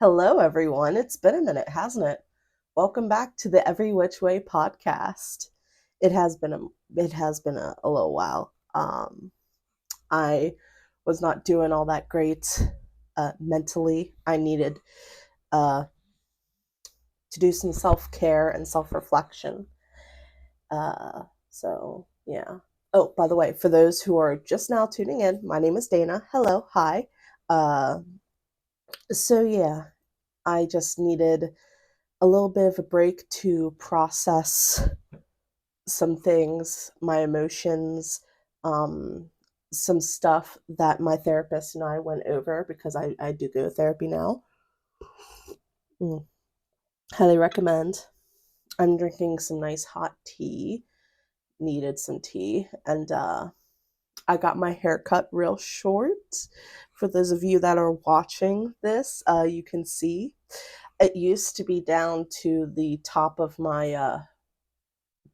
Hello, everyone. It's been a minute, hasn't it? Welcome back to the Every Which Way podcast. It has been a it has been a little while. I was not doing all that great mentally. I needed uh, to do some self care and self reflection. So yeah. Oh, by the way, for those who are just now tuning in, my name is Dana. Hello, hi. Uh, so yeah, I just needed a little bit of a break to process some things, my emotions, um, some stuff that my therapist and I went over because I do go to therapy now. Mm. Highly recommend. I'm drinking some nice hot tea, needed some tea, and I got my hair cut real short. For those of you that are watching this, you can see it used to be down to the top of my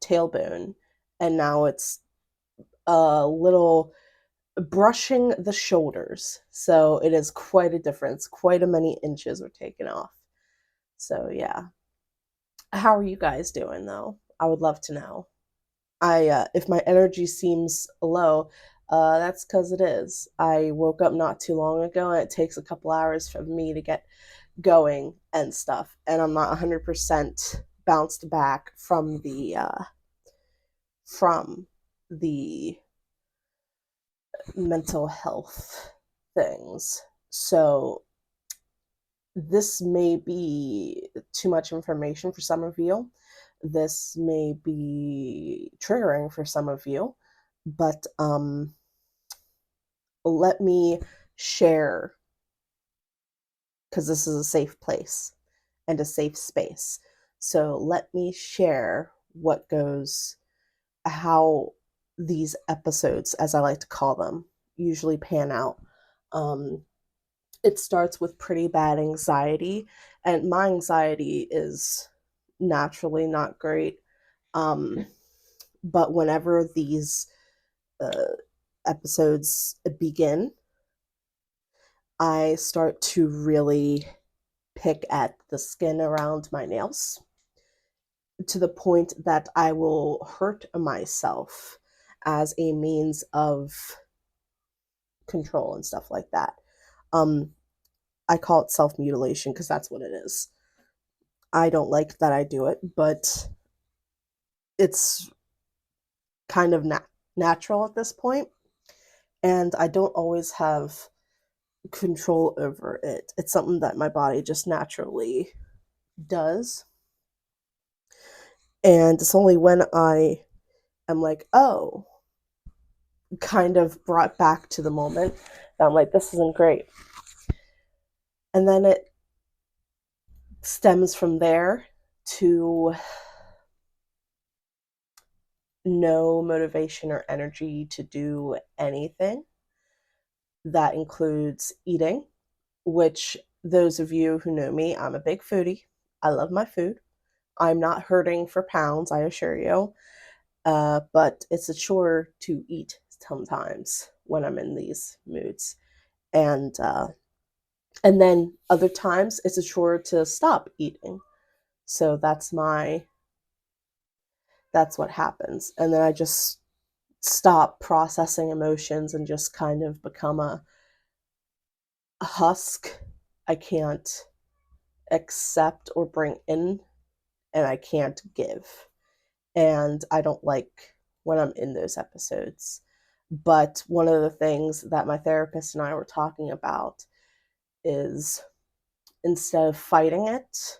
tailbone, and now it's a little brushing the shoulders. So it is quite a difference. Quite a many inches are taken off. So yeah. How are you guys doing though? I would love to know. I if my energy seems low, that's because it is. I woke up not too long ago, and it takes a couple hours for me to get going and stuff, and I'm not 100% bounced back from the mental health things. So this may be too much information for some of you. This may be triggering for some of you, but let me share, because this is a safe place and a safe space. So let me share how these episodes, as I like to call them, usually pan out. Um, it starts with pretty bad anxiety, and my anxiety is naturally not great. Um, but whenever these uh, episodes begin, I start to really pick at the skin around my nails to the point that I will hurt myself as a means of control and stuff like that. Um, I call it self mutilation because that's what it is. I don't like that I do it, but it's kind of natural at this point, and I don't always have control over it. It's something that my body just naturally does. And it's only when I am like, oh, kind of brought back to the moment that I'm like, this isn't great. And then it stems from there to no motivation or energy to do anything. That includes eating, which those of you who know me, I'm a big foodie. I love my food. I'm not hurting for pounds, I assure you. But it's a chore to eat sometimes when I'm in these moods. And and then other times it's a chore to stop eating. So that's what happens. And then I just stop processing emotions and just kind of become a husk. I can't accept or bring in, and I can't give. And I don't like when I'm in those episodes. But one of the things that my therapist and I were talking about is, instead of fighting it,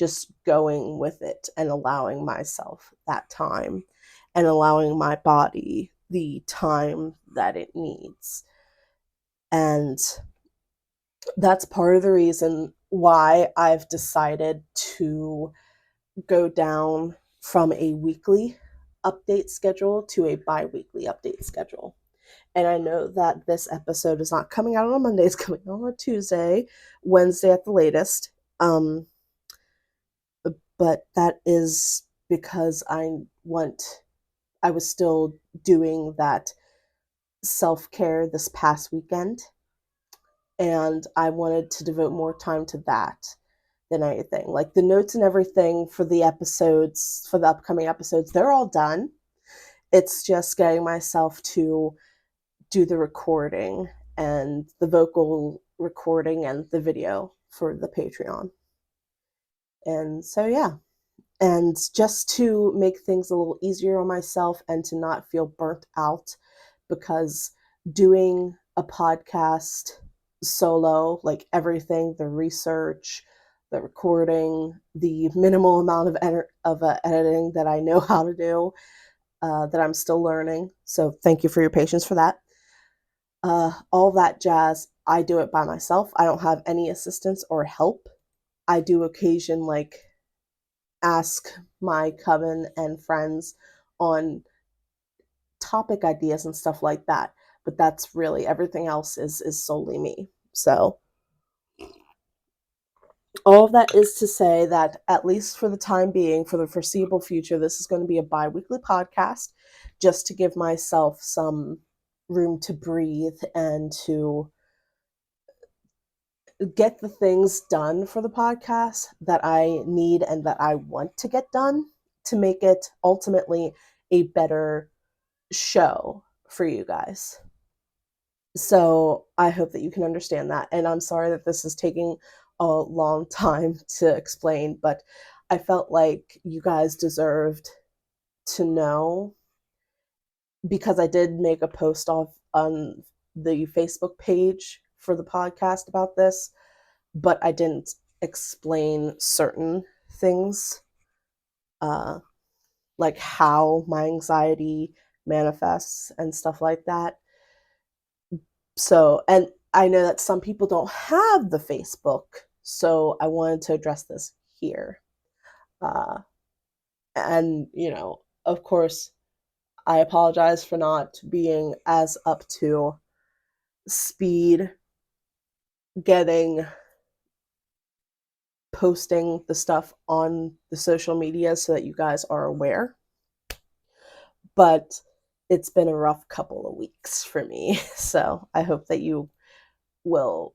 just going with it and allowing myself that time and allowing my body the time that it needs. And that's part of the reason why I've decided to go down from a weekly update schedule to a bi-weekly update schedule. And I know that this episode is not coming out on a Monday, it's coming out on a Tuesday, Wednesday at the latest. But that is because I was still doing that self-care this past weekend. and I wanted to devote more time to that than anything. Like the notes and everything for the episodes, for the upcoming episodes, they're all done. It's just getting myself to do the recording and the vocal recording and the video for the Patreon. And so, yeah. And just to make things a little easier on myself and to not feel burnt out, because doing a podcast solo, like everything, the research, the recording, the minimal amount of editing that I know how to do, that I'm still learning. So thank you for your patience for that. All that jazz, I do it by myself. I don't have any assistance or help. I do occasion like ask my coven and friends on topic ideas and stuff like that, but that's really everything else is solely me. So all of that is to say that at least for the time being, for the foreseeable future, this is going to be a bi-weekly podcast, just to give myself some room to breathe and to get the things done for the podcast that I need and that I want to get done to make it ultimately a better show for you guys. So I hope that you can understand that. And I'm sorry that this is taking a long time to explain, but I felt like you guys deserved to know, because I did make a post off on the Facebook page for the podcast about this, but I didn't explain certain things, uh, like how my anxiety manifests and stuff like that. So, and I know that some people don't have the Facebook, so I wanted to address this here. Uh, and, of course, I apologize for not being as up to speed getting posting the stuff on the social media so that you guys are aware. But it's been a rough couple of weeks for me. So I hope that you will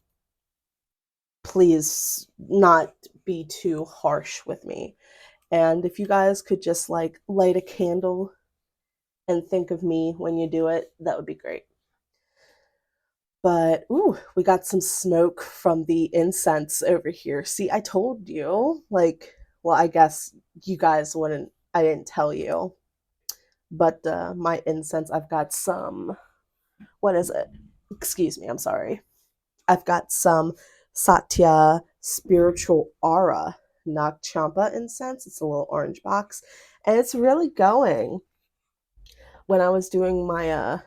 please not be too harsh with me. And if you guys could just like light a candle and think of me when you do it, that would be great. But ooh, we got some smoke from the incense over here. See, I told you. Like, well, I guess you guys wouldn't, I didn't tell you. But my incense, I've got some, what is it? Excuse me, I'm sorry. I've got some Satya Spiritual Aura Nagchampa incense. It's a little orange box, and it's really going. When I was doing my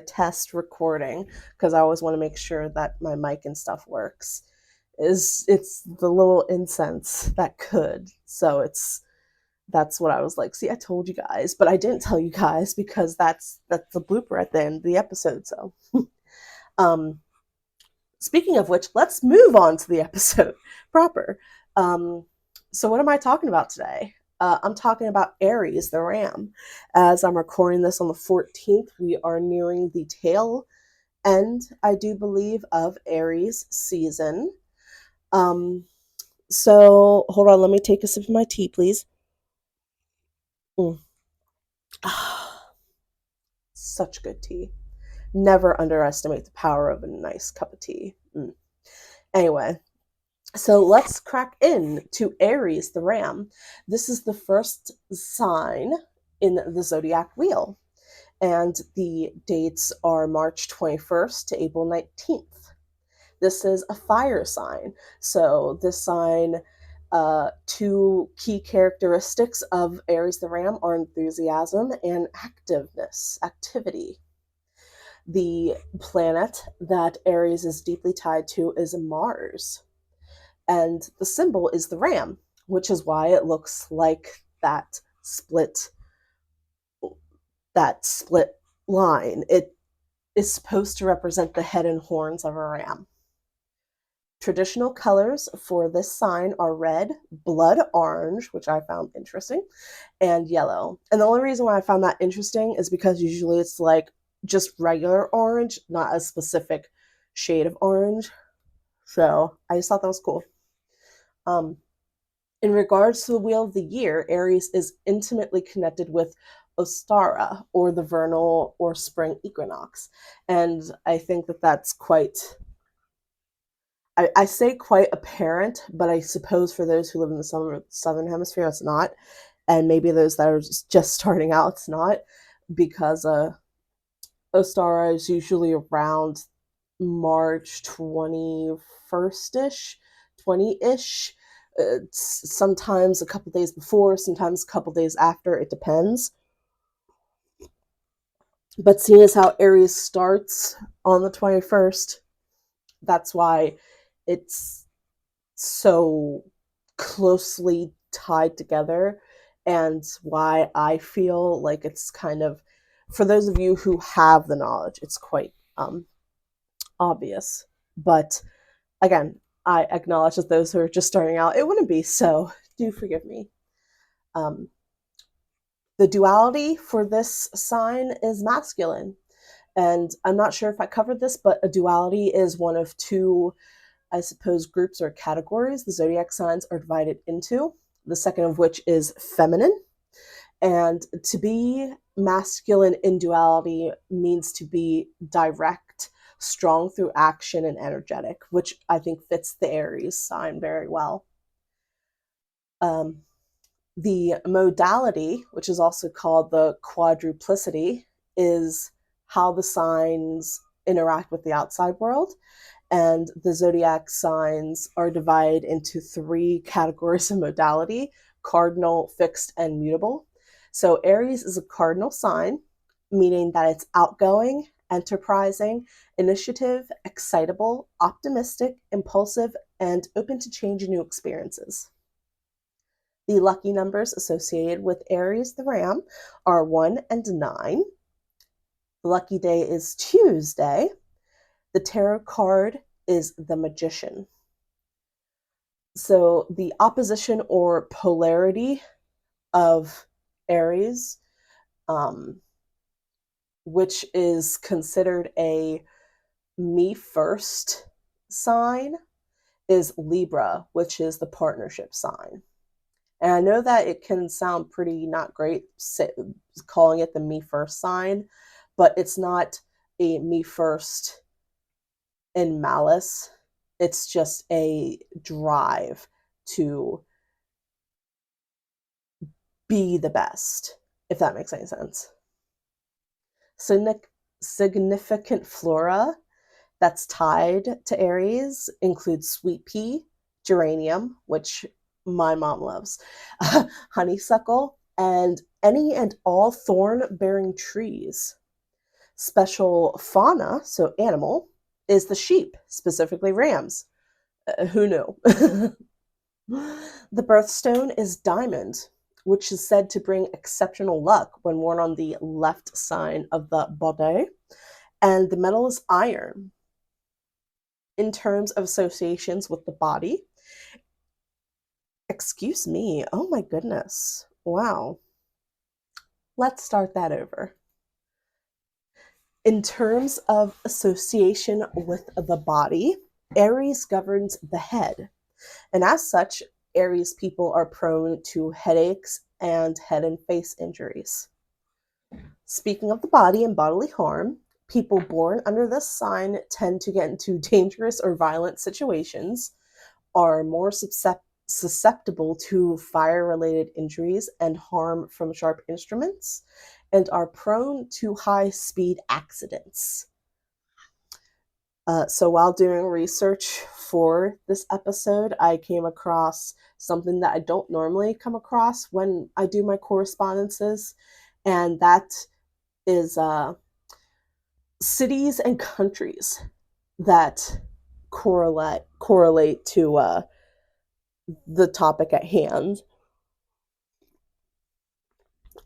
test recording, because I always want to make sure that my mic and stuff works, it's the little incense that could. So that's what I was like, see, I told you guys, but I didn't tell you guys because that's the blooper at the end of the episode. So speaking of which, let's move on to the episode proper. So what am I talking about today? I'm talking about Aries the Ram. As I'm recording this on the 14th, we are nearing the tail end, I do believe, of Aries season. So hold on, let me take a sip of my tea, please. Such good tea. Never underestimate the power of a nice cup of tea. Anyway, so let's crack into Aries the Ram. This is the first sign in the zodiac wheel, and the dates are March 21st to April 19th. This is a fire sign. So this sign, two key characteristics of Aries the Ram are enthusiasm and activity. The planet that Aries is deeply tied to is Mars. And the symbol is the ram, which is why it looks like that split line. It is supposed to represent the head and horns of a ram. Traditional colors for this sign are red, blood orange, which I found interesting, and yellow. And the only reason why I found that interesting is because usually it's like just regular orange, not a specific shade of orange. So I just thought that was cool. In regards to the wheel of the year, Aries is intimately connected with Ostara, or the vernal or spring equinox. And I think that that's quite, I say quite apparent, but I suppose for those who live in the southern hemisphere, it's not. And maybe those that are just starting out, it's not, because Ostara is usually around March 21st ish, 20 ish. Sometimes a couple days before, sometimes a couple days after, it depends. But seeing as how Aries starts on the 21st, that's why it's so closely tied together, and why I feel like it's kind of, for those of you who have the knowledge, it's quite obvious. But again, I acknowledge that those who are just starting out, it wouldn't be, so do forgive me. The duality for this sign is masculine. And I'm not sure if I covered this, but a duality is one of two, I suppose, groups or categories the zodiac signs are divided into, the second of which is feminine. And to be masculine in duality means to be direct, strong through action, and energetic, which I think fits the Aries sign very well. The modality, which is also called the quadruplicity, is how the signs interact with the outside world. And the zodiac signs are divided into three categories of modality: cardinal, fixed, and mutable. So Aries is a cardinal sign, meaning that it's outgoing, enterprising, initiative, excitable, optimistic, impulsive, and open to change and new experiences. The lucky numbers associated with Aries the Ram are 1 and 9. The lucky day is Tuesday. The tarot card is the Magician. So the opposition or polarity of Aries, which is considered a me first sign, is Libra, which is the partnership sign. And I know that it can sound pretty not great calling it the me first sign, but it's not a me first in malice. It's just a drive to be the best, if that makes any sense. Significant flora that's tied to Aries includes sweet pea, geranium, which my mom loves, honeysuckle, and any and all thorn-bearing trees. Special fauna, so animal, is the sheep, specifically rams. Who knew? The birthstone is diamond, which is said to bring exceptional luck when worn on the left side of the body. And the metal is iron. In terms of associations with the body, excuse me, oh my goodness, wow. Let's start that over. In terms of association with the body, Aries governs the head. And as such, Aries people are prone to headaches and head and face injuries. Speaking of the body and bodily harm, people born under this sign tend to get into dangerous or violent situations, are more susceptible to fire-related injuries and harm from sharp instruments, and are prone to high-speed accidents. So while doing research for this episode, I came across something that I don't normally come across when I do my correspondences, and that is cities and countries that correlate to the topic at hand.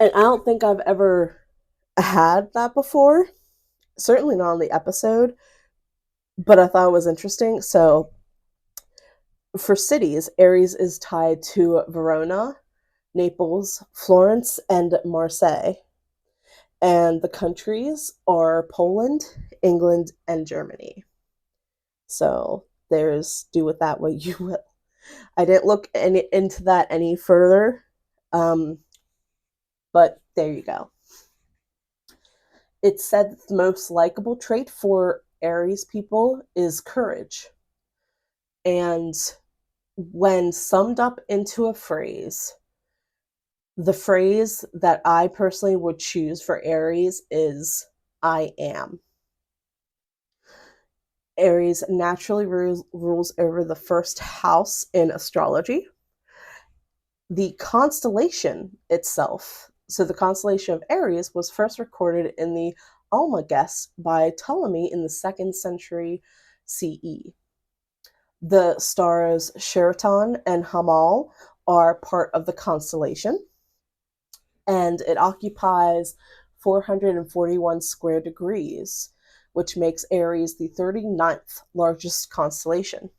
And I don't think I've ever had that before, certainly not on the episode, but I thought it was interesting. So for cities, Aries is tied to Verona, Naples, Florence, and Marseille. And the countries are Poland, England, and Germany. So there's do with that what you will. I didn't look into that any further, but there you go. It's said that the most likable trait for Aries people is courage. And when summed up into a phrase, the phrase that I personally would choose for Aries is I am. Aries naturally rules over the first house in astrology. The constellation itself, so the constellation of Aries, was first recorded in the Almagest by Ptolemy in the 2nd century CE. The stars Sheraton and Hamal are part of the constellation, and it occupies 441 square degrees, which makes Aries the 39th largest constellation.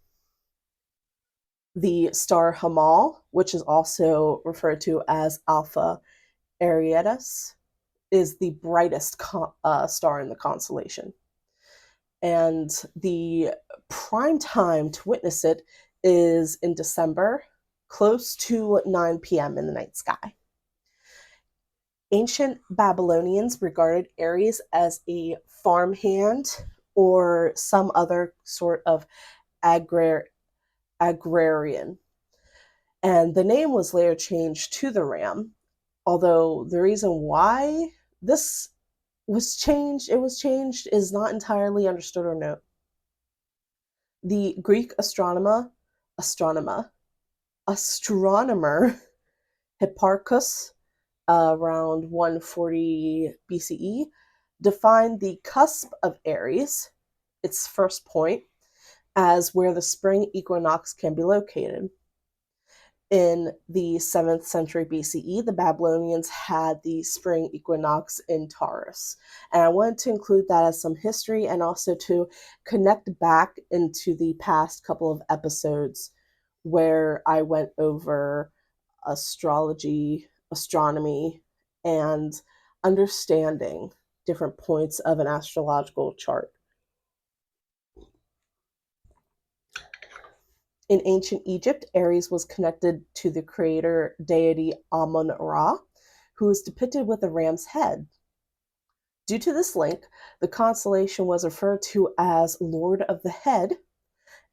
The star Hamal, which is also referred to as Alpha Arietis, is the brightest star in the constellation. And the prime time to witness it is in December, close to 9 p.m. in the night sky. Ancient Babylonians regarded Aries as a farmhand or some other sort of agrarian. And the name was later changed to the Ram, although the reason why this was changed is not entirely understood or known. The Greek astronomer Hipparchus, around 140 BCE, defined the cusp of Aries, its first point, as where the spring equinox can be located. In the 7th century BCE, the Babylonians had the spring equinox in Taurus. And I wanted to include that as some history and also to connect back into the past couple of episodes where I went over astrology, astronomy, and understanding different points of an astrological chart. In ancient Egypt, Aries was connected to the creator deity Amun-Ra, who is depicted with a ram's head. Due to this link, the constellation was referred to as Lord of the Head,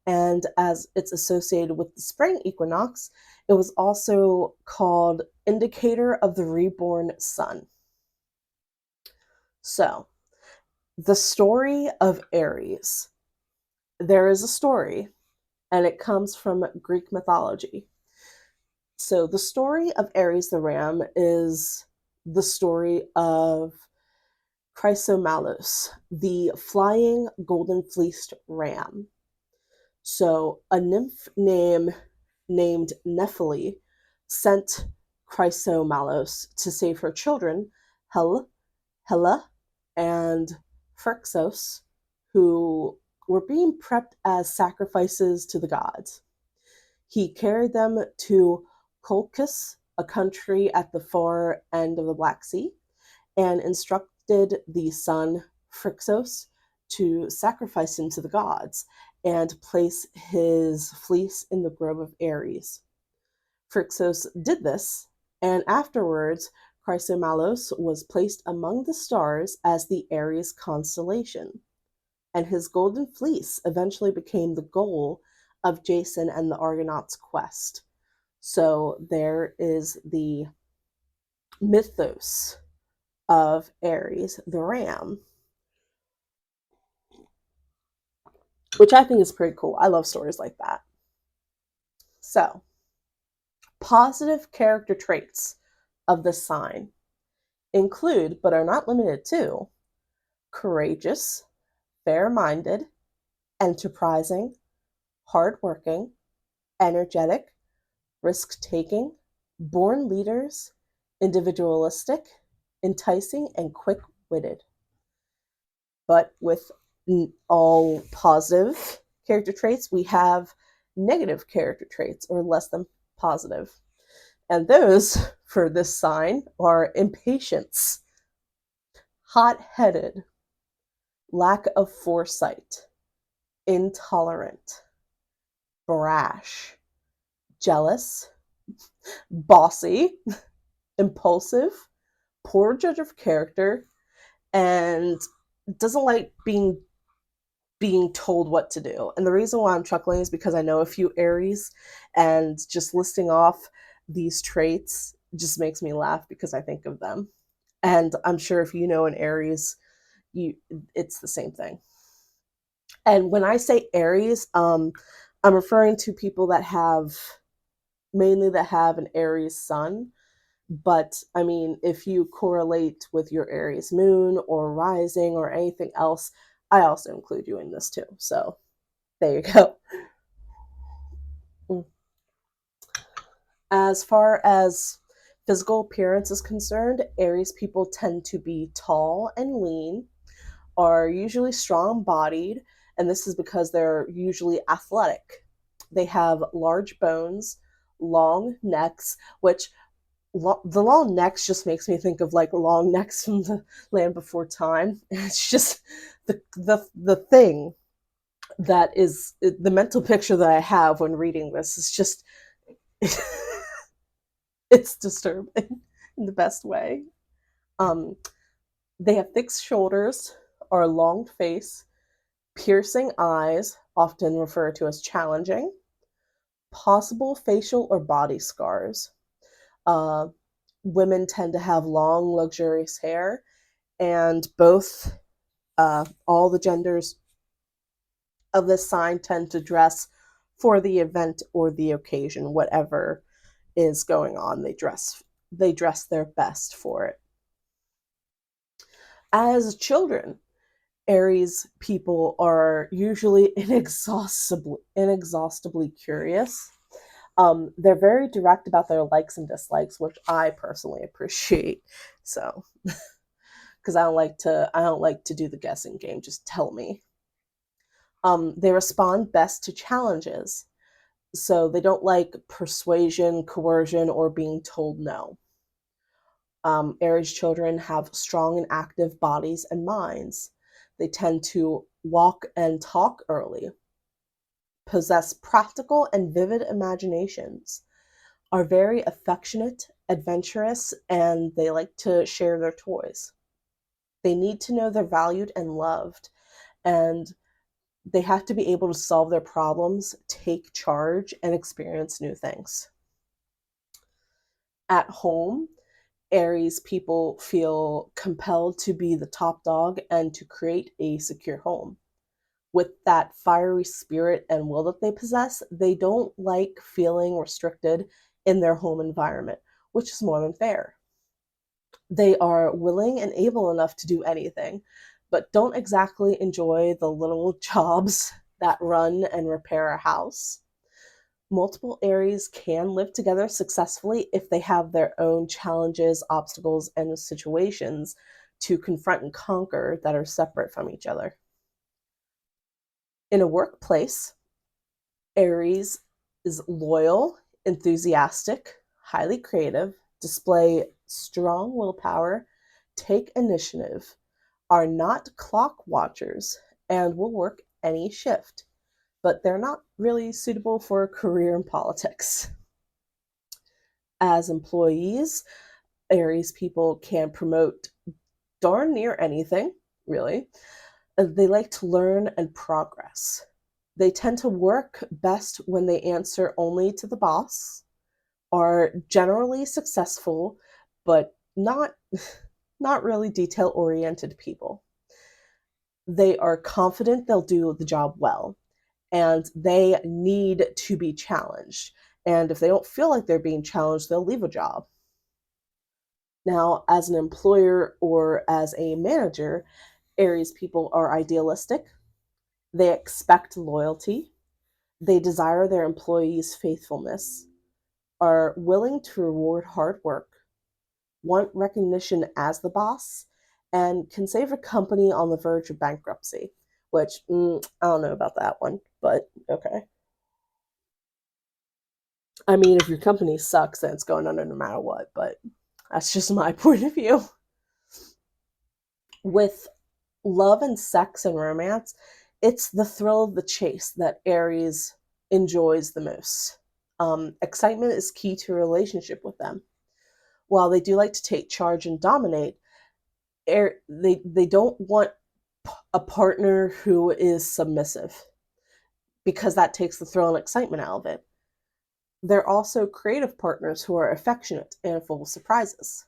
and as it's associated with the spring equinox, it was also called Indicator of the Reborn Sun. So, the story of Aries. There is a story, and it comes from Greek mythology. So the story of Aries the Ram is the story of Chrysomalos, the flying golden fleeced ram. So a nymph named Nephele sent Chrysomalos to save her children, Helle and Phrixos, who were being prepped as sacrifices to the gods. He carried them to Colchis, a country at the far end of the Black Sea, and instructed the son Phrixos to sacrifice him to the gods and place his fleece in the grove of Aries. Phrixos did this, and afterwards Chrysomalos was placed among the stars as the Aries constellation, and his golden fleece eventually became the goal of Jason and the Argonauts' quest. So there is the mythos of Aries the Ram, which I think is pretty cool. I love stories like that. So, positive character traits of the sign include, but are not limited to, courageous, fair-minded, enterprising, hardworking, energetic, risk-taking, born leaders, individualistic, enticing, and quick-witted. But with all positive character traits, we have negative character traits, or less than positive. And those, for this sign, are impatience, hot-headed, lack of foresight, intolerant, brash, jealous, bossy, impulsive, poor judge of character, and doesn't like being told what to do. And the reason why I'm chuckling is because I know a few Aries, and just listing off these traits just makes me laugh because I think of them. And I'm sure if you know an Aries, you it's the same thing. And when I say Aries, I'm referring to people that have mainly that have an Aries sun. But I mean, if you correlate with your Aries moon or rising or anything else, I also include you in this too. So there you go. Mm. As far as physical appearance is concerned, Aries people tend to be tall and lean, are usually strong bodied, and this is because they're usually athletic. They have large bones, long necks, which the long necks just makes me think of like long necks from the Land Before Time. It's just the thing that is the mental picture that I have when reading this is just it's disturbing in the best way. Um, they have thick shoulders or a long face, piercing eyes, often referred to as challenging, possible facial or body scars. Uh, Women tend to have long, luxurious hair, and both, all the genders of this sign tend to dress for the event or the occasion, whatever is going on. They dress their best for it. As children, Aries people are usually inexhaustibly curious. They're very direct about their likes and dislikes, which I personally appreciate. So, because I don't like to do the guessing game. Just tell me. They respond best to challenges, so they don't like persuasion, coercion, or being told no. Aries children have strong and active bodies and minds. They tend to walk and talk early, possess practical and vivid imaginations, are very affectionate, adventurous, and they like to share their toys. They need to know they're valued and loved, and they have to be able to solve their problems, take charge, and experience new things. At home, Aries people feel compelled to be the top dog and to create a secure home. With that fiery spirit and will that they possess, they don't like feeling restricted in their home environment, which is more than fair. They are willing and able enough to do anything, but don't exactly enjoy the little jobs that run and repair a house. Multiple Aries can live together successfully if they have their own challenges, obstacles, and situations to confront and conquer that are separate from each other. In a workplace, Aries is loyal, enthusiastic, highly creative, display strong willpower, take initiative, are not clock watchers, and will work any shift, but they're not really suitable for a career in politics. As employees, Aries people can promote darn near anything, really. They like to learn and progress. They tend to work best when they answer only to the boss, are generally successful, but not really detail oriented people. They are confident they'll do the job well, and they need to be challenged. And if they don't feel like they're being challenged, they'll leave a job. Now, as an employer or as a manager, Aries people are idealistic. They expect loyalty. They desire their employees' faithfulness, are willing to reward hard work, want recognition as the boss, and can save a company on the verge of bankruptcy, which I don't know about that one, but okay. I mean, if your company sucks, then it's going under no matter what, but that's just my point of view. With love and sex and romance, It's the thrill of the chase that Aries enjoys the most. Excitement is key to a relationship with them. While they do like to take charge and dominate, they don't want a partner who is submissive, because that takes the thrill and excitement out of it. They're also creative partners who are affectionate and full of surprises.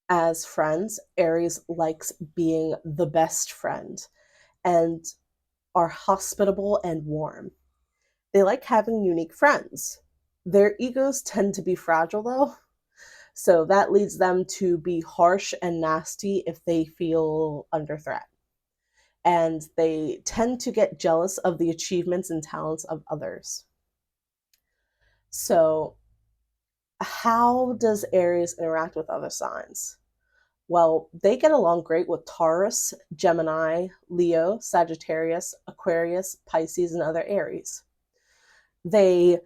As friends, Aries likes being the best friend and are hospitable and warm. They like having unique friends. Their egos tend to be fragile, though, so that leads them to be harsh and nasty if they feel under threat. And they tend to get jealous of the achievements and talents of others. So, how does Aries interact with other signs? Well, they get along great with Taurus, Gemini, Leo, Sagittarius, Aquarius, Pisces, and other Aries. They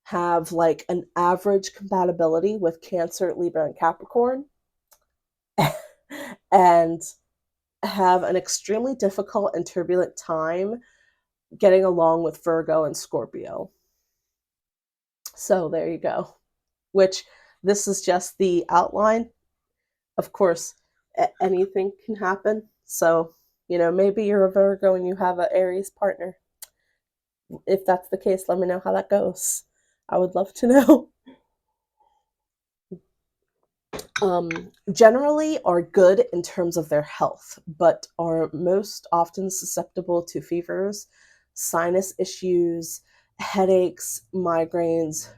have like an average compatibility with Cancer, Libra, and Capricorn, and have an extremely difficult and turbulent time getting along with Virgo and Scorpio. So there you go. Which, this is just the outline. Of course, anything can happen. So, maybe you're a Virgo and you have an Aries partner. If that's the case, let me know how that goes. I would love to know. Generally are good in terms of their health, but are most often susceptible to fevers, sinus issues, headaches, migraines,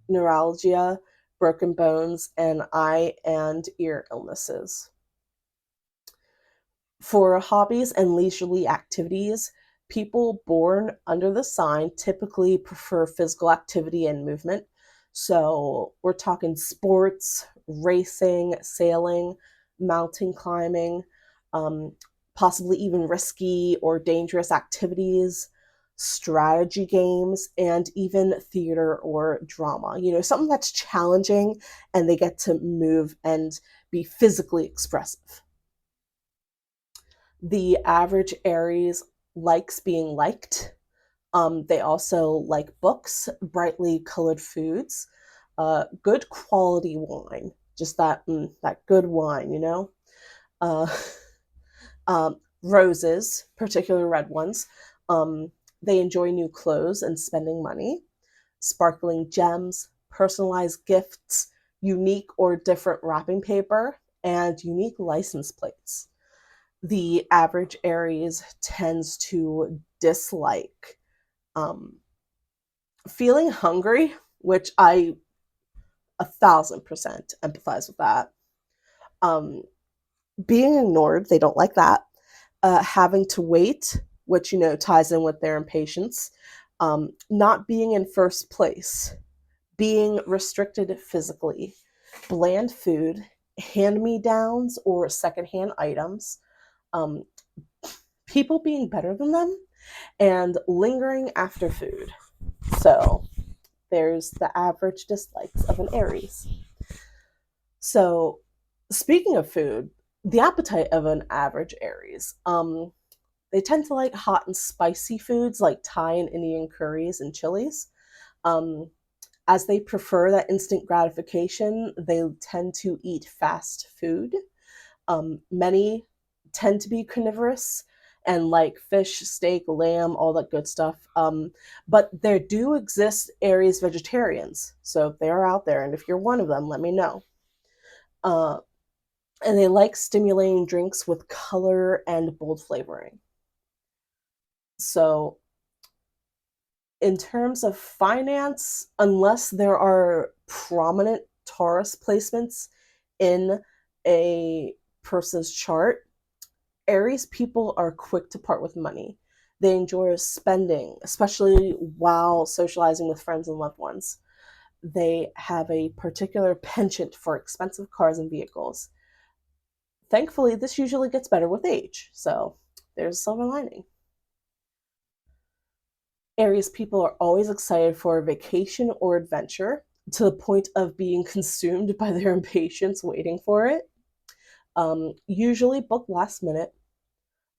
neuralgia, broken bones, and eye and ear illnesses. For hobbies and leisurely activities, people born under the sign typically prefer physical activity and movement. So we're talking sports, racing, sailing, mountain climbing, possibly even risky or dangerous activities, strategy games, and even theater or drama. Something that's challenging and they get to move and be physically expressive. The average Aries likes being liked. They also like books, brightly colored foods, good quality wine, just that good wine, uh, roses, particular red ones. They enjoy new clothes and spending money, sparkling gems, personalized gifts, unique or different wrapping paper, and unique license plates. The average Aries tends to dislike feeling hungry, which I 1,000% empathize with that. Being ignored, they don't like that. Having to wait, which ties in with their impatience. Not being in first place, being restricted physically, bland food, hand-me-downs or secondhand items, people being better than them, and lingering after food. So there's the average dislikes of an Aries. So speaking of food, the appetite of an average Aries, they tend to like hot and spicy foods like Thai and Indian curries and chilies. As they prefer that instant gratification, they tend to eat fast food. Many tend to be carnivorous and like fish, steak, lamb, all that good stuff. But there do exist Aries vegetarians, so they're out there. And if you're one of them, let me know. And they like stimulating drinks with color and bold flavoring. So, in terms of finance, unless there are prominent Taurus placements in a person's chart, Aries people are quick to part with money. They enjoy spending, especially while socializing with friends and loved ones. They have a particular penchant for expensive cars and vehicles. Thankfully, this usually gets better with age, so there's a silver lining. Aries people are always excited for a vacation or adventure to the point of being consumed by their impatience waiting for it. Usually book last minute.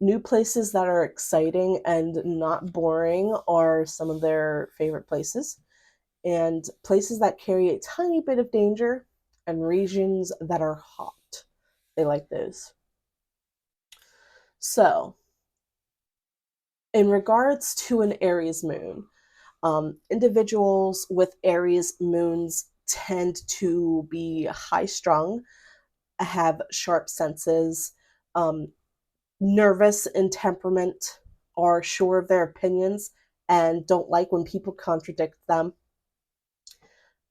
New places that are exciting and not boring are some of their favorite places. And places that carry a tiny bit of danger and regions that are hot. They like those. So, in regards to an Aries moon, individuals with Aries moons tend to be high strung, have sharp senses, um, nervous in temperament, are sure of their opinions, and don't like when people contradict them.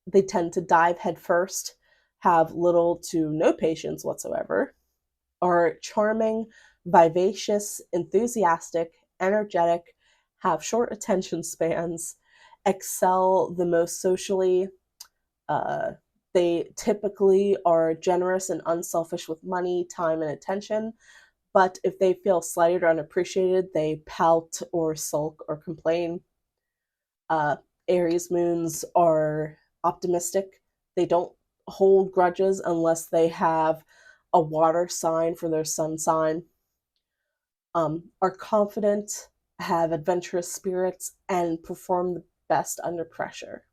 They tend to dive headfirst, have little to no patience whatsoever, are charming, vivacious, enthusiastic, energetic, have short attention spans, excel the most socially. Uh, they typically are generous and unselfish with money, time, and attention. But if they feel slighted or unappreciated, they pout or sulk or complain. Uh, Aries moons are optimistic. They don't hold grudges unless they have a water sign for their sun sign. Are confident, have adventurous spirits, and perform the best under pressure.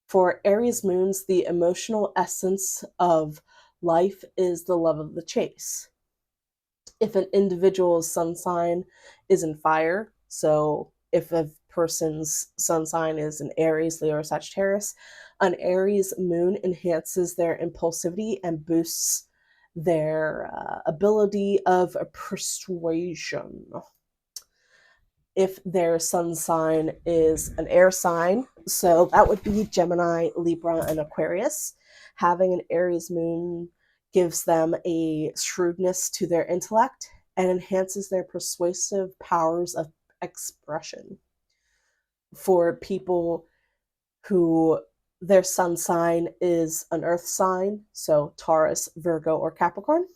For Aries moons, the emotional essence of life is the love of the chase. If an individual's sun sign is in fire, so if a person's sun sign is an Aries, Leo, or Sagittarius, an Aries moon enhances their impulsivity and boosts their ability of persuasion. If their sun sign is an air sign, so that would be Gemini, Libra, and Aquarius, having an Aries moon gives them a shrewdness to their intellect and enhances their persuasive powers of expression. For people who their sun sign is an earth sign, so Taurus, Virgo, or Capricorn,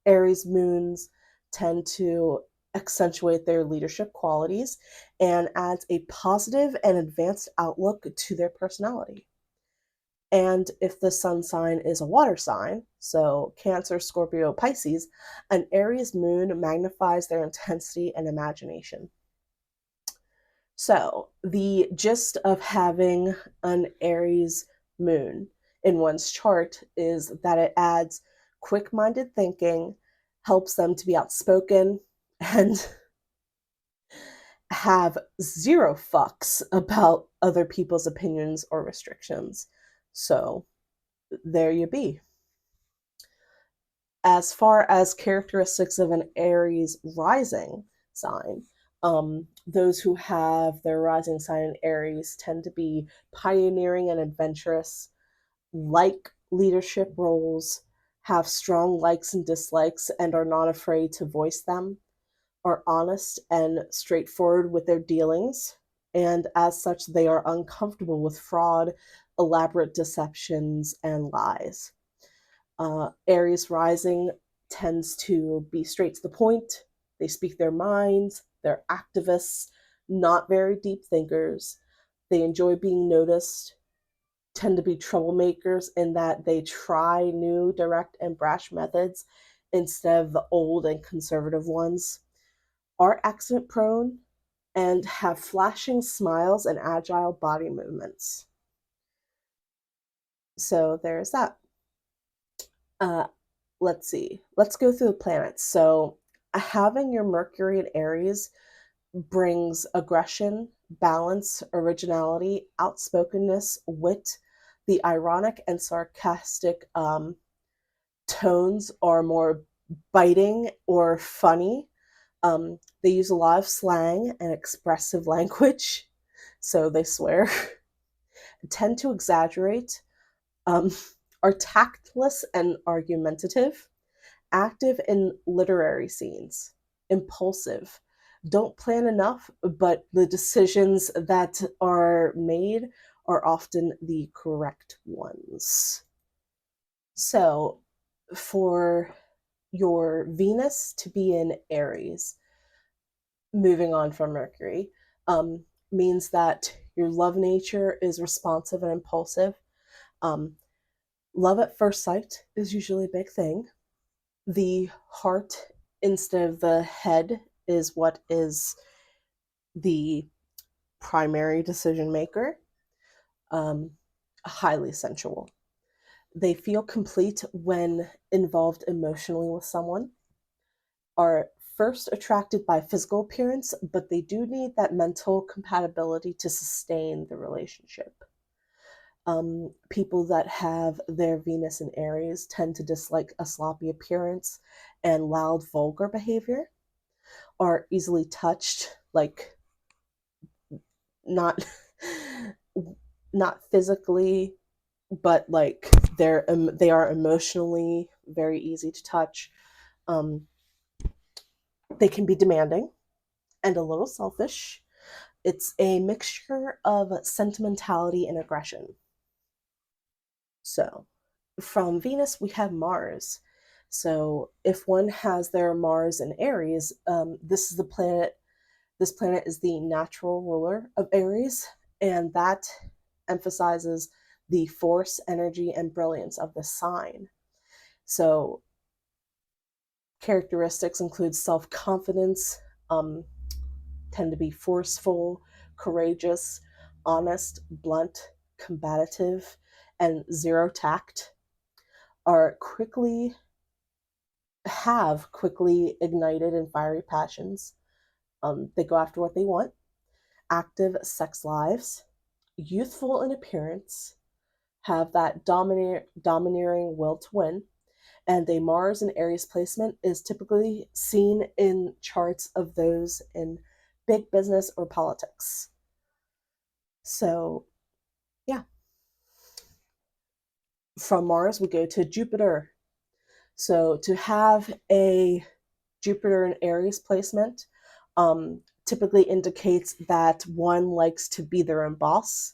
Aries moons tend to accentuate their leadership qualities and adds a positive and advanced outlook to their personality. And if the sun sign is a water sign, so Cancer, Scorpio, Pisces, an Aries moon magnifies their intensity and imagination. So, the gist of having an Aries moon in one's chart is that it adds quick minded thinking, helps them to be outspoken, and have zero fucks about other people's opinions or restrictions. So, there you be. As far as characteristics of an Aries rising sign, those who have their rising sign in Aries tend to be pioneering and adventurous, like leadership roles, have strong likes and dislikes, and are not afraid to voice them, are honest and straightforward with their dealings, and as such, they are uncomfortable with fraud, elaborate deceptions, and lies. Aries rising tends to be straight to the point. They speak their minds. They're activists, not very deep thinkers. They enjoy being noticed, tend to be troublemakers in that they try new, direct, and brash methods instead of the old and conservative ones, are accident prone, and have flashing smiles and agile body movements. So there's that. Uh, let's see. Let's go through the planets. So, having your Mercury in Aries brings aggression, balance, originality, outspokenness, wit. The ironic and sarcastic tones are more biting or funny. They use a lot of slang and expressive language, so they swear, tend to exaggerate, um, are tactless and argumentative, active in literary scenes, impulsive, don't plan enough, but the decisions that are made are often the correct ones. So, for your Venus to be in Aries, moving on from Mercury, means that your love nature is responsive and impulsive. Um, Love at first sight is usually a big thing. The heart instead of the head is what is the primary decision maker. Highly sensual. They feel complete when involved emotionally with someone, are first attracted by physical appearance, but they do need that mental compatibility to sustain the relationship. People that have their Venus in Aries tend to dislike a sloppy appearance and loud, vulgar behavior, are easily touched, like not not physically, but like they are emotionally very easy to touch. Um, they can be demanding and a little selfish. It's a mixture of sentimentality and aggression. So, from Venus, we have Mars. So, if one has their Mars in Aries, this is the planet. This planet is the natural ruler of Aries, and that emphasizes the force, energy, and brilliance of the sign. So, characteristics include self confidence, um, tend to be forceful, courageous, honest, blunt, combative, and zero tact, are quickly have quickly ignited and fiery passions. They go after what they want, active sex lives, youthful in appearance, have that domineering will to win, and a Mars and Aries placement is typically seen in charts of those in big business or politics. So, yeah, from Mars, we go to Jupiter. So, to have a Jupiter in Aries placement typically indicates that one likes to be their own boss.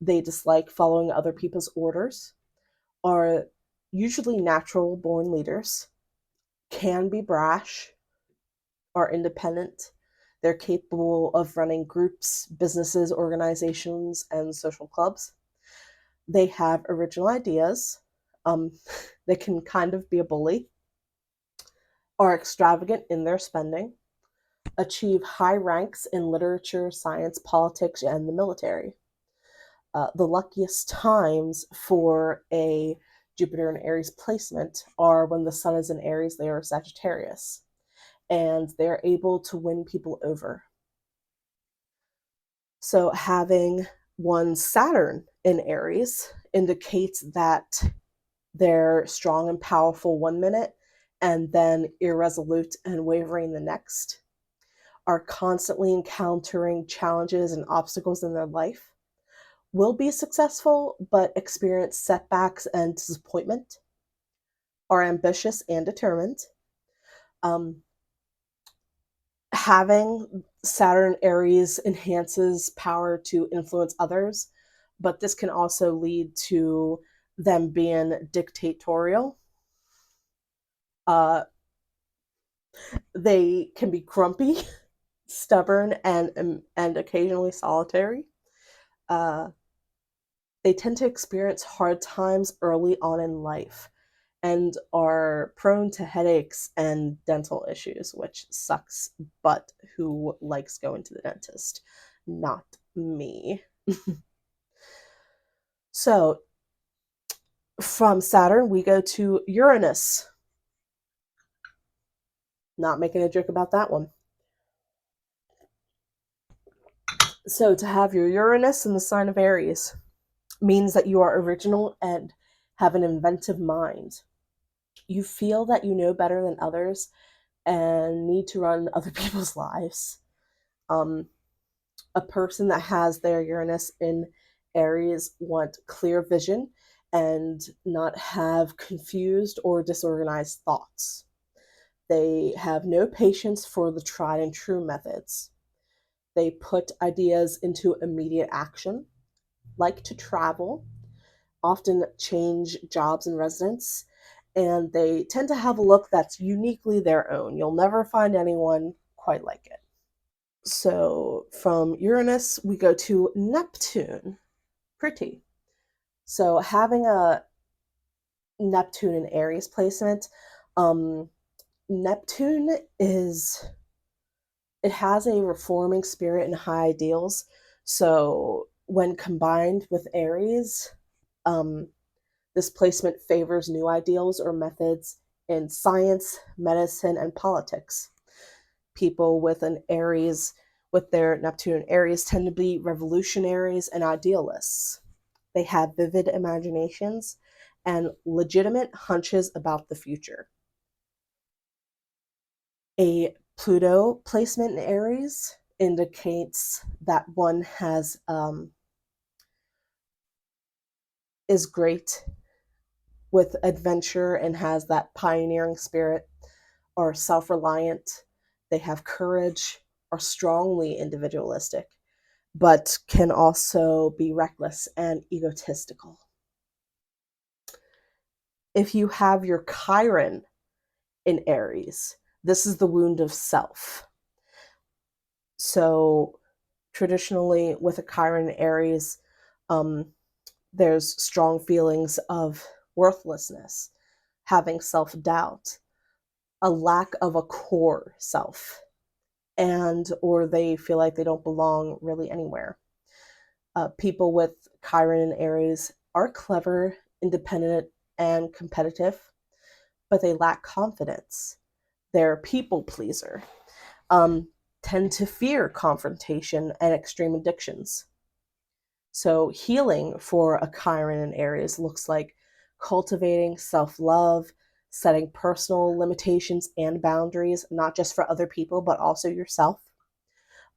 They dislike following other people's orders, are usually natural born leaders, can be brash, are independent. They're capable of running groups, businesses, organizations, and social clubs. They have original ideas. Um, they can kind of be a bully, are extravagant in their spending, achieve high ranks in literature, science, politics, and the military. The luckiest times for a Jupiter and Aries placement are when the sun is in Aries, they are Sagittarius, and they're able to win people over. So having one Saturn in Aries indicates that they're strong and powerful 1 minute and then irresolute and wavering the next, are constantly encountering challenges and obstacles in their life, will be successful but experience setbacks and disappointment, are ambitious and determined. Um, Having Saturn Aries enhances power to influence others, but this can also lead to them being dictatorial. Uh, they can be grumpy, stubborn, and occasionally solitary. Uh, they tend to experience hard times early on in life and are prone to headaches and dental issues, which sucks, but who likes going to the dentist? Not me. So, from Saturn, we go to Uranus. Not making a joke about that one. So, to have your Uranus in the sign of Aries means that you are original and have an inventive mind. You feel that you know better than others and need to run other people's lives. Um, a person that has their Uranus in Aries want clear vision and not have confused or disorganized thoughts. They have no patience for the tried and true methods. They put ideas into immediate action, like to travel, often change jobs and residence, and they tend to have a look that's uniquely their own. You'll never find anyone quite like it. So from Uranus, we go to Neptune. Pretty. So having a Neptune in Aries placement, um, Neptune it has a reforming spirit and high ideals. So when combined with Aries, um, this placement favors new ideals or methods in science, medicine, and politics. People with an Aries, with their Neptune and Aries, tend to be revolutionaries and idealists. They have vivid imaginations and legitimate hunches about the future. A Pluto placement in Aries indicates that one is great with adventure and has that pioneering spirit, are self-reliant, they have courage, are strongly individualistic, but can also be reckless and egotistical. If you have your Chiron in Aries, this is the wound of self. So traditionally with a Chiron in Aries, there's strong feelings of worthlessness, having self-doubt, a lack of a core self, and or they feel like they don't belong really anywhere. People with Chiron and Aries are clever, independent, and competitive, but they lack confidence. They're a people pleaser, um, tend to fear confrontation and extreme addictions. So healing for a Chiron and Aries looks like cultivating self-love, setting personal limitations and boundaries, not just for other people, but also yourself.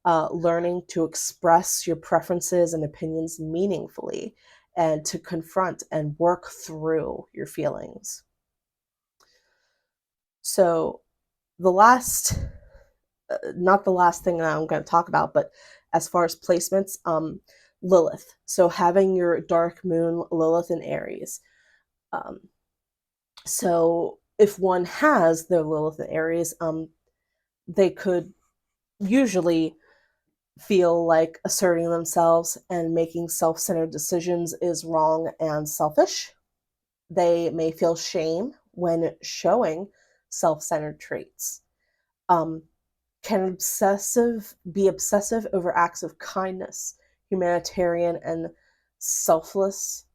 Learning to express your preferences and opinions meaningfully and to confront and work through your feelings. So the last, not the last thing that I'm going to talk about, but as far as placements, Lilith. So having your dark moon Lilith in Aries. Um, so if one has their Lilith in Aries, they could usually feel like asserting themselves and making self-centered decisions is wrong and selfish. They may feel shame when showing self-centered traits. Can be obsessive over acts of kindness, humanitarian, and selfless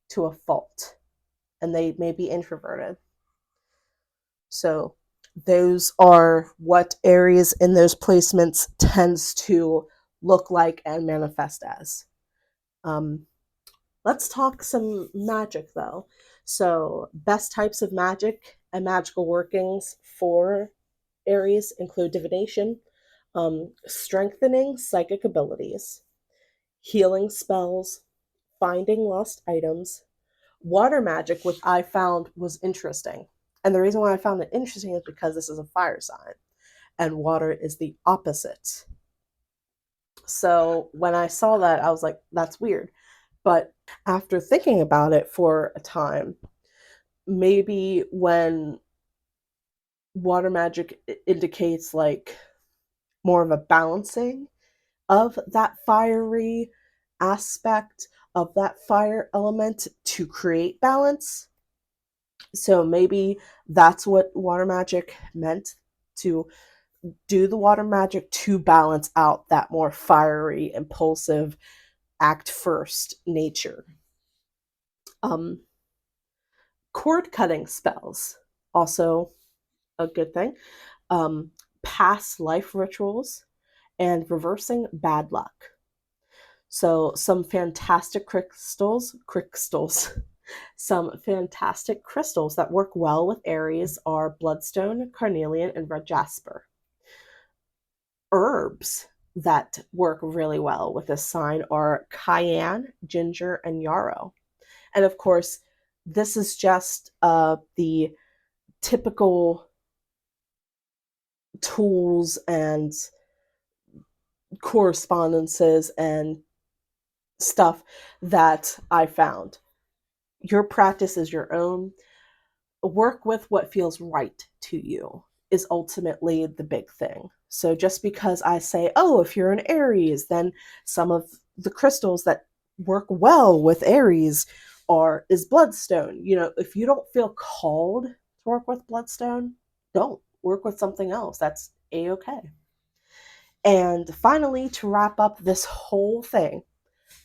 to a fault. And they may be introverted. So those are what Aries in those placements tends to look like and manifest as. Let's talk some magic though. So best types of magic and magical workings for Aries include divination, strengthening psychic abilities, healing spells, finding lost items, water magic, which I found was interesting. And the reason why I found it interesting is because this is a fire sign and water is the opposite. So when I saw that, I was like, that's weird. But after thinking about it for a time, maybe when water magic indicates like more of a balancing of that fiery aspect of that fire element to create balance. So maybe that's what water magic meant, to do the water magic to balance out that more fiery, impulsive, act first nature. Um, Cord cutting spells, also a good thing. Past life rituals and reversing bad luck. So some fantastic some fantastic crystals that work well with Aries are bloodstone, carnelian, and red jasper. Herbs that work really well with this sign are cayenne, ginger, and yarrow. And of course, this is just the typical tools and correspondences and stuff that I found. Your practice is your own. Work with what feels right to you is ultimately the big thing. So just because I say, oh, if you're an Aries, then some of the crystals that work well with Aries is bloodstone. You know, if you don't feel called to work with bloodstone, don't. work with something else. That's a-okay. And finally, to wrap up this whole thing,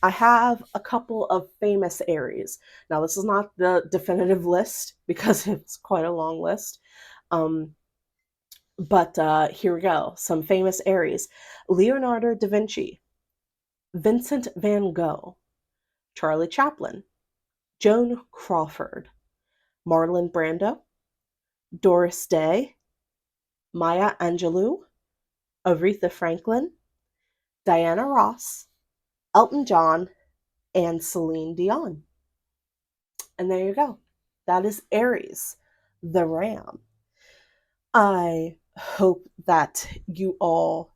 I have a couple of famous Aries. Now, this is not the definitive list because it's quite a long list. But here we go. Some famous Aries: Leonardo da Vinci, Vincent van Gogh, Charlie Chaplin, Joan Crawford, Marlon Brando, Doris Day, Maya Angelou, Aretha Franklin, Diana Ross, Elton John, and Celine Dion. And there you go. That is Aries the Ram. I hope that you all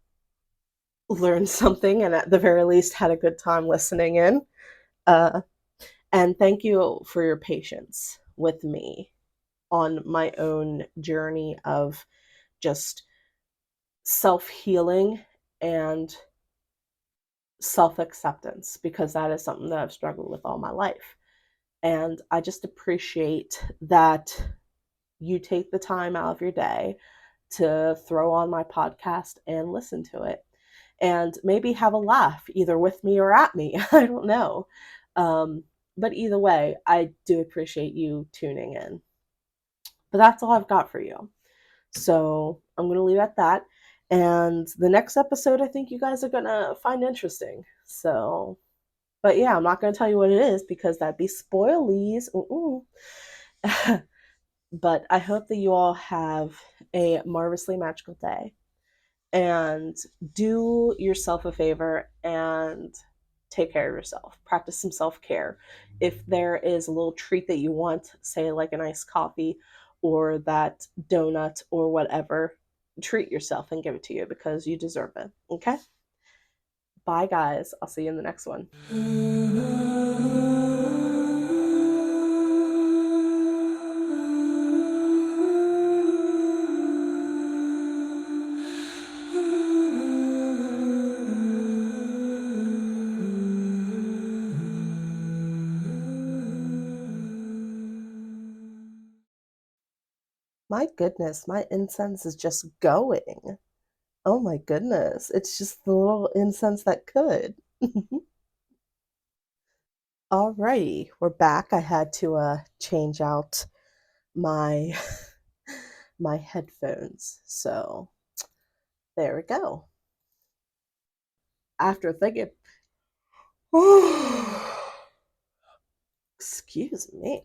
learned something and at the very least had a good time listening in. Uh, and thank you for your patience with me on my own journey of just self-healing and self-acceptance, because that is something that I've struggled with all my life. And I just appreciate that you take the time out of your day to throw on my podcast and listen to it and maybe have a laugh either with me or at me. I don't know. But either way, I do appreciate you tuning in. But that's all I've got for you. So I'm going to leave it at that. And the next episode, I think you guys are going to find interesting. So, but yeah, I'm not going to tell you what it is because that'd be spoilies. But I hope that you all have a marvelously magical day. And do yourself a favor and take care of yourself. Practice some self-care. If there is a little treat that you want, say like an iced coffee or that donut or whatever, treat yourself and give it to you because you deserve it. Okay? Bye, guys. I'll see you in the next one. My goodness, my incense is just going. Oh my goodness. It's just the little incense that could. Alrighty, we're back. I had to change out my my headphones. So there we go. After thinking, excuse me.